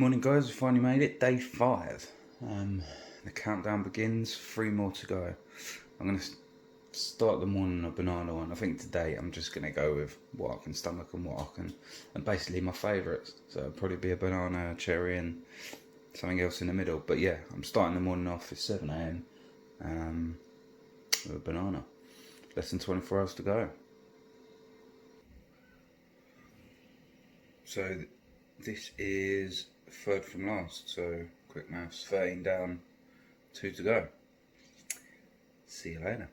Morning guys, we finally made it, day 5. The countdown begins, 3 more to go. I'm going to start the morning on a banana one. I think today I'm just going to go with what I can stomach and what I can, and basically my favourites. So it'll probably be a banana, cherry and something else in the middle. But yeah, I'm starting the morning off at 7 AM with a banana. Less than 24 hours to go. So this is third from last, so quick maths, 13 down, 2 to go. See you later.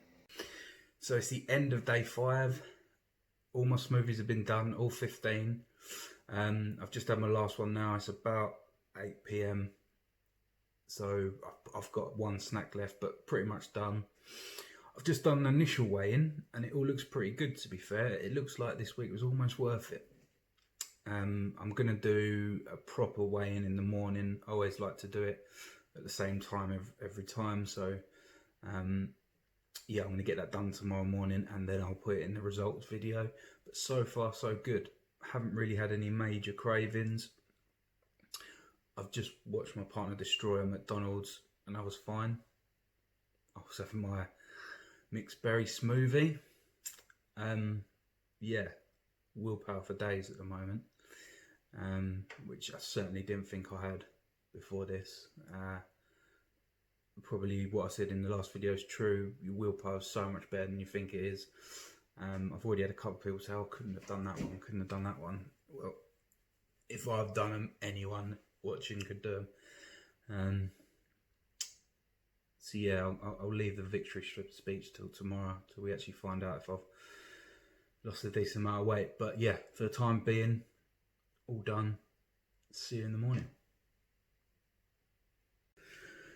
So it's the end of day 5. All my smoothies have been done, all 15. I've just had my last one now. It's about 8 PM. So I've got one snack left, but pretty much done. I've just done an initial weigh-in and it all looks pretty good, to be fair. It looks like this week was almost worth it. I'm going to do a proper weigh-in in the morning. I always like to do it at the same time every time. So yeah, I'm going to get that done tomorrow morning and then I'll put it in the results video. But so far so good. I haven't really had any major cravings. I've just watched my partner destroy a McDonald's and I was fine. I was having my mixed berry smoothie. Yeah, willpower for days at the moment. Which I certainly didn't think I had before this. Probably what I said in the last video is true. Your willpower is so much better than you think it is. I've already had a couple of people say, "Oh, couldn't have done that one, couldn't have done that one." Well, if I've done them, anyone watching could do them. So yeah, I'll leave the victory speech till tomorrow, till we actually find out if I've lost a decent amount of weight. But yeah, for the time being, all done. See you in the morning.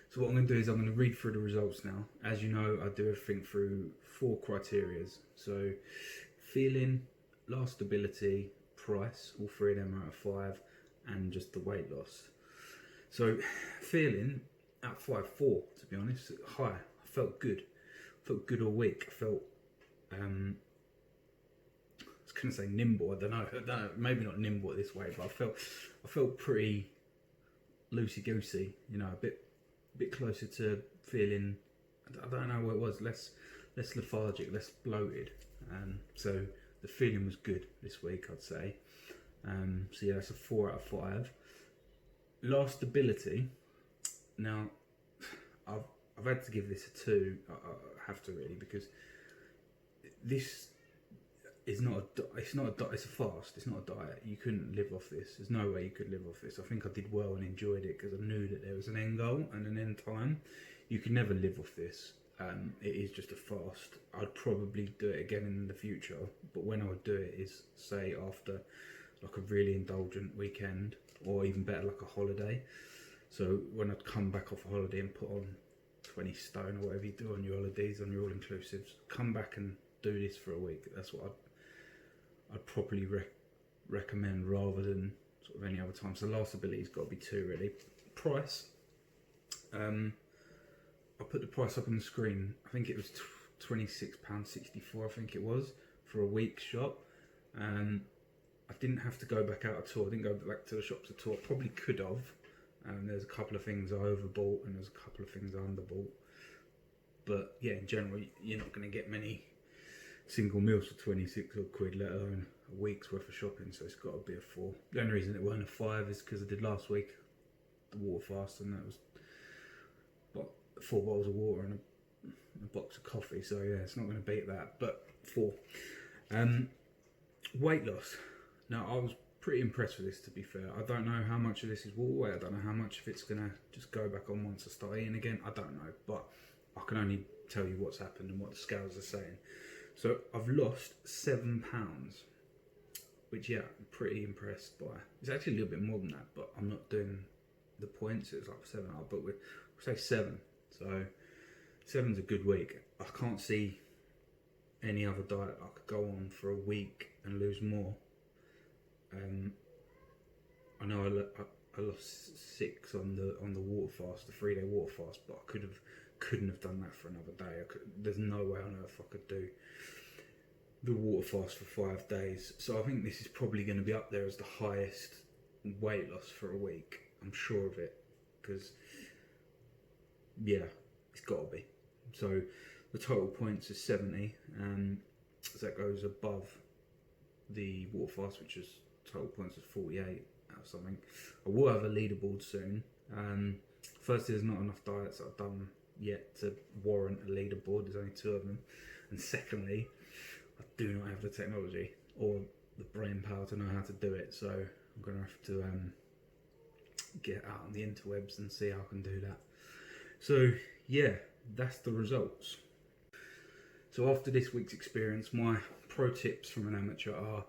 So what I'm going to do is I'm going to read through the results now. As you know, I do everything through 4 criteria. So feeling, last stability, price, all 3 of them out of 5, and just the weight loss. So feeling at 5.4, to be honest, high. I felt good. Felt good all week. I felt I was gonna say nimble. I don't know. Maybe not nimble this way, but I felt pretty loosey goosey. You know, a bit closer to feeling. I don't know what it was. Less lethargic, less bloated. So the feeling was good this week, I'd say. So yeah, that's a 4 out of 5. Last stability. Now, I've had to give this a 2. I have to really, because this is it's a fast. It's not a diet. You couldn't live off this. There's no way you could live off this. I think I did well and enjoyed it because I knew that there was an end goal and an end time. You can never live off this. It is just a fast. I'd probably do it again in the future, but when I would do it is, say, after like a really indulgent weekend, or even better, like a holiday. So when I'd come back off a holiday and put on 20 stone or whatever you do on your holidays, on your all-inclusives, come back and do this for a week. That's what I'd properly recommend, rather than sort of any other time. So last ability's got to be 2 really. Price. I put the price up on the screen. I think it was £26.64. I think it was for a week shop. I didn't have to go back out at all. I didn't go back to the shops at all. I probably could have. There's a couple of things I overbought and there's a couple of things I underbought. But yeah, in general, you're not going to get many single meals for 26 odd quid, let alone a week's worth of shopping. So it's got to be a 4. The only reason it weren't a 5 is because I did last week the water fast, and that was 4 bottles of water and a box of coffee. So yeah, it's not going to beat that. But 4. Weight loss. Now, I was pretty impressed with this, to be fair. I don't know how much of this is water weight. I don't know how much of it's going to just go back on once I start eating again. I don't know, but I can only tell you what's happened and what the scales are saying. So I've lost 7 pounds, which, yeah, I'm pretty impressed by. It's actually a little bit more than that, but I'm not doing the points. It's like 7 out, but we'll say 7. So 7's a good week. I can't see any other diet I could go on for a week and lose more. I know I lost 6 on the water fast, the 3-day water fast, but I couldn't have done that for another day. There's no way on earth I could do the water fast for 5 days. So I think this is probably going to be up there as the highest weight loss for a week. I'm sure of it, because yeah, it's got to be. So the total points is 70, so that goes above the water fast, which is total points of 48 or something. I will have a leaderboard soon. Firstly, there's not enough diets that I've done yet to warrant a leaderboard. There's only 2 of them. And secondly, I do not have the technology or the brain power to know how to do it. So I'm going to have to get out on the interwebs and see how I can do that. So yeah, that's the results. So after this week's experience, my pro tips from an amateur are: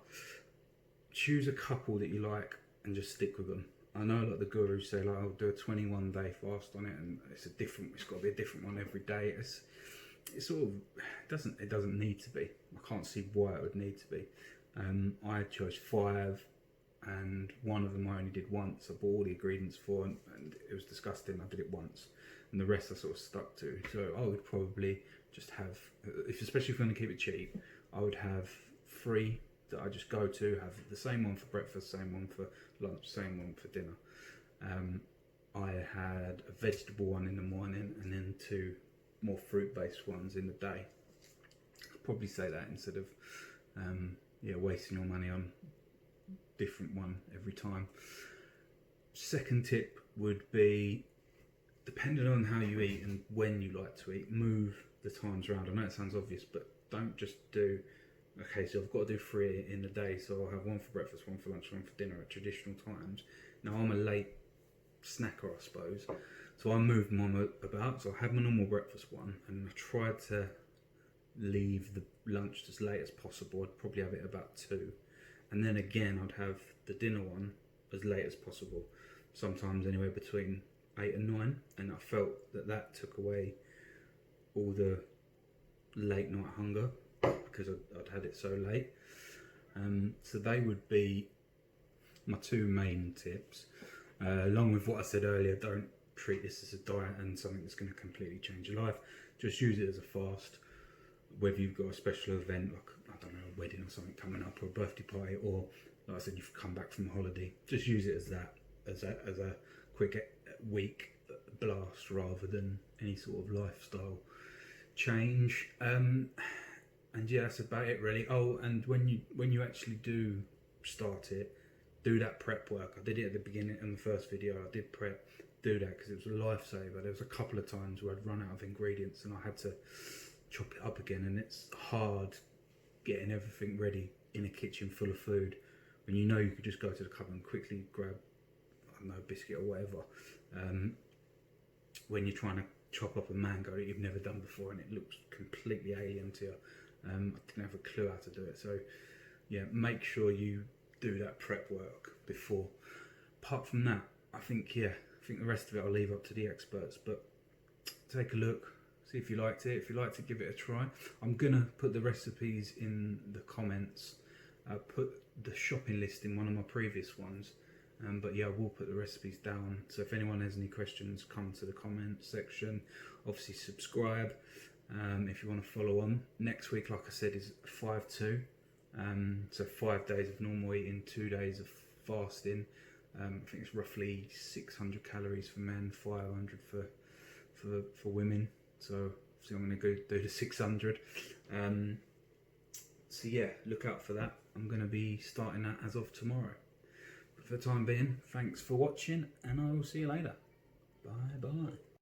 choose a couple that you like and just stick with them. I know like the gurus say like, I'll do a 21-day fast on it, and it's got to be a different one every day. It sort of doesn't need to be. I can't see why it would need to be. I chose 5, and one of them I only did once. I bought all the ingredients for, and it was disgusting. I did it once, and the rest I sort of stuck to. So I would probably just have, especially if you're going to keep it cheap, I would have 3 that I just go to, have the same one for breakfast, same one for lunch, same one for dinner. I had a vegetable one in the morning, and then 2 more fruit-based ones in the day. I'd probably say that instead of wasting your money on different one every time. Second tip would be, depending on how you eat and when you like to eat, move the times around. I know it sounds obvious, but don't just do, okay, so I've got to do 3 in the day, so I'll have one for breakfast, one for lunch, one for dinner at traditional times. Now I'm a late snacker, I suppose, so I moved mine about. So I had my normal breakfast one, and I tried to leave the lunch as late as possible. I'd probably have it about 2, and then again I'd have the dinner one as late as possible, sometimes anywhere between 8 and 9, and I felt that took away all the late night hunger because I'd had it so late. So they would be my 2 main tips, along with what I said earlier. Don't treat this as a diet and something that's going to completely change your life. Just use it as a fast, whether you've got a special event like, I don't know, a wedding or something coming up, or a birthday party, or like I said, you've come back from a holiday. Just use it as that, as a quick week blast rather than any sort of lifestyle change. And yeah, that's about it really. Oh, and when you actually do start it, do that prep work. I did it at the beginning in the first video. I did prep. Do that, because it was a lifesaver. There was a couple of times where I'd run out of ingredients and I had to chop it up again, and it's hard getting everything ready in a kitchen full of food when you know you could just go to the cupboard and quickly grab, I don't know, a biscuit or whatever, when you're trying to chop up a mango that you've never done before and it looks completely alien to you. I didn't have a clue how to do it. So yeah, make sure you do that prep work before. Apart from that, I think the rest of it I'll leave up to the experts, but take a look, see if you liked it. If you liked it, give it a try. I'm gonna put the recipes in the comments. I put the shopping list in one of my previous ones, but yeah, I will put the recipes down. So if anyone has any questions, come to the comment section. Obviously subscribe if you want to follow on. Next week, like I said, is 5-2. So 5 days of normal eating, 2 days of fasting. I think it's roughly 600 calories for men, 500 for women. So I'm going to go do the 600. So yeah, look out for that. I'm going to be starting that as of tomorrow. But for the time being, thanks for watching, and I will see you later. Bye bye.